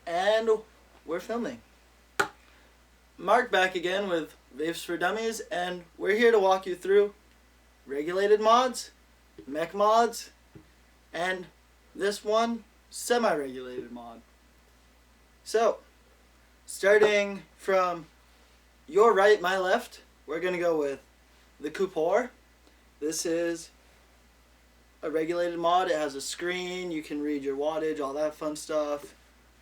And we're filming. Mark back again with Vapes for Dummies, and we're here to walk you through regulated mods, mech mods, and this one, semi-regulated mod. So, starting from your right, my left, we're going to go with the Coop. This is a regulated mod. It has a screen, you can read your wattage, all that fun stuff.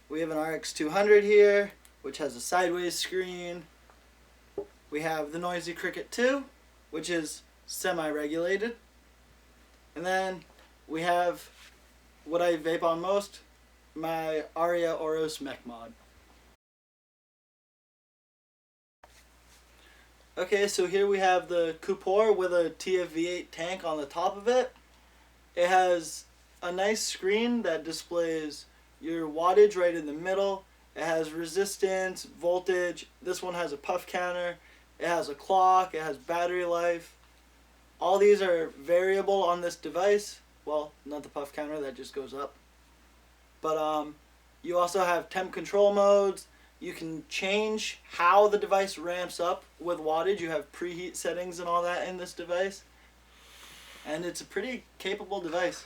We have an RX200 here, which has a sideways screen. We have the Noisy Cricket 2, which is semi-regulated. And then we have what I vape on most, my Aria Oros Mech mod. Okay, so here we have the Coop with a TFV8 tank on the top of it. It has a nice screen that displays your wattage right in the middle. It has resistance, voltage. This one has a puff counter. It has a clock. It has battery life. All these are variable on this device. Well, not the puff counter, that just goes up. But you also have temp control modes. You can change how the device ramps up with wattage. You have preheat settings and all that in this device. And it's a pretty capable device.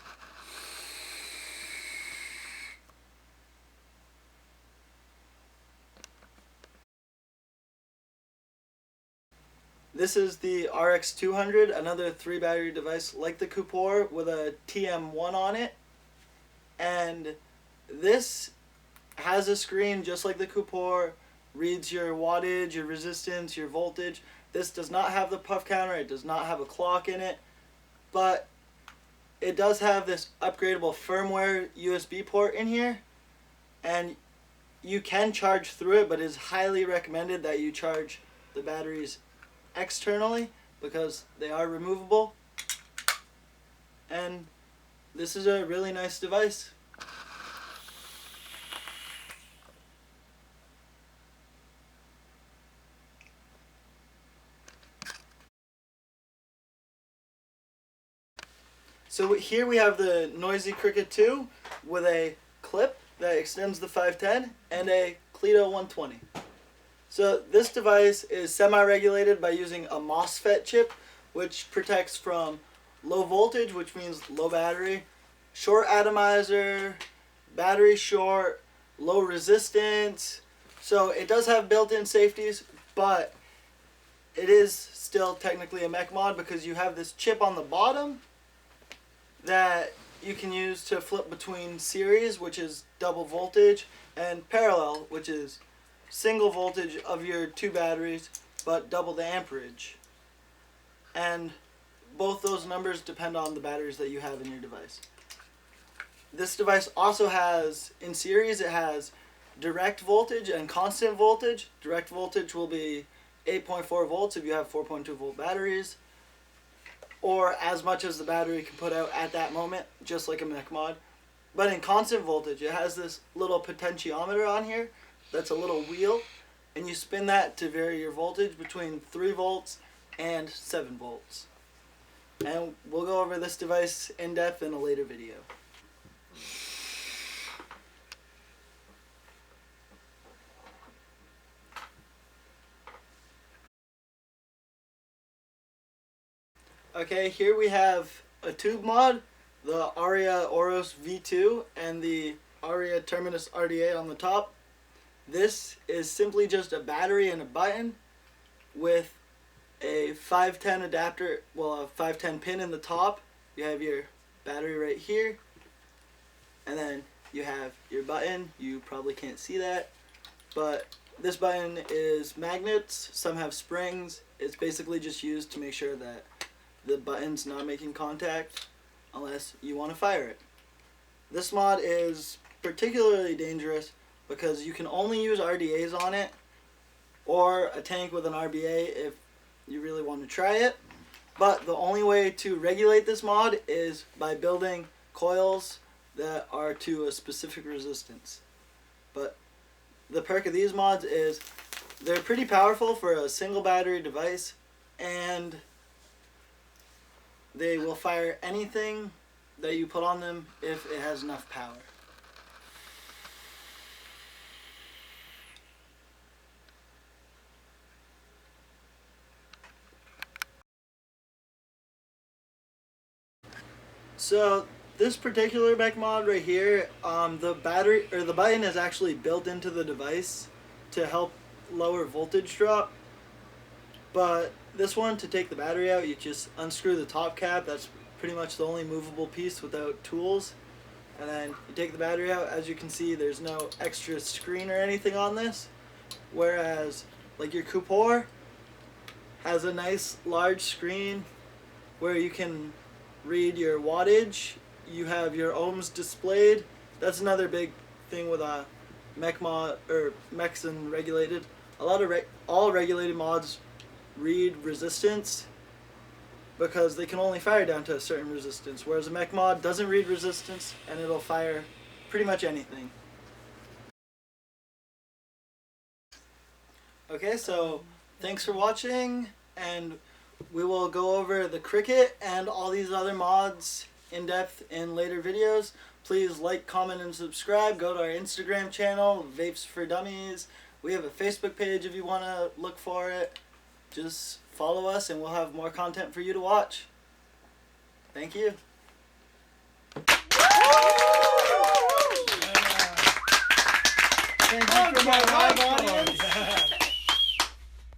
This is the RX200, another 3-battery device like the Coop with a TM1 on it. And this has a screen just like the Coop, reads your wattage, your resistance, your voltage. This does not have the puff counter, it does not have a clock in it, but it does have this upgradable firmware USB port in here, and you can charge through it, but it's highly recommended that you charge the batteries externally because they are removable. And this is a really nice device. So here we have the Noisy Cricket 2 with a clip that extends the 510 and a Cleto 120. So this device is semi-regulated by using a MOSFET chip, which protects from low voltage, which means low battery, short atomizer, battery short, low resistance. So it does have built-in safeties, but it is still technically a mech mod because you have this chip on the bottom that you can use to flip between series, which is double voltage, and parallel, which is single voltage of your 2 batteries, but double the amperage. And both those numbers depend on the batteries that you have in your device. This device also has, in series, it has direct voltage and constant voltage. Direct voltage will be 8.4 volts if you have 4.2 volt batteries, or as much as the battery can put out at that moment, just like a mech mod. But in constant voltage, it has this little potentiometer on here that's a little wheel, and you spin that to vary your voltage between 3 volts and 7 volts. And we'll go over this device in depth in a later video. Okay, here we have a tube mod, the Aria Oros V2 and the Aria Terminus RDA on the top. This is simply just a battery and a button with a 510 adapter, well, a 510 pin in the top. You have your battery right here, and then you have your button. You probably can't see that, but this button is magnets, some have springs. It's basically just used to make sure that the button's not making contact unless you want to fire it. This mod is particularly dangerous because you can only use RDAs on it, or a tank with an RBA if you really want to try it. But the only way to regulate this mod is by building coils that are to a specific resistance. But the perk of these mods is they're pretty powerful for a single battery device, and they will fire anything that you put on them if it has enough power. So this particular Mech mod right here, the battery or the button is actually built into the device to help lower voltage drop. But this one, to take the battery out, you just unscrew the top cap. That's pretty much the only movable piece without tools. And then you take the battery out. As you can see, there's no extra screen or anything on this. Whereas, like your Coop has a nice large screen where you can read your wattage. You have your ohms displayed. That's another big thing with a Mech mod or Mechs and regulated. A lot of all regulated mods read resistance because they can only fire down to a certain resistance, whereas a Mech mod doesn't read resistance and it'll fire pretty much anything. Okay, so thanks for watching, and we will go over the Cricket and all these other mods in depth in later videos. Please like, comment, and subscribe. Go to our Instagram channel, Vapes for Dummies. We have a Facebook page if you want to look for it. Just follow us and we'll have more content for you to watch. Thank you.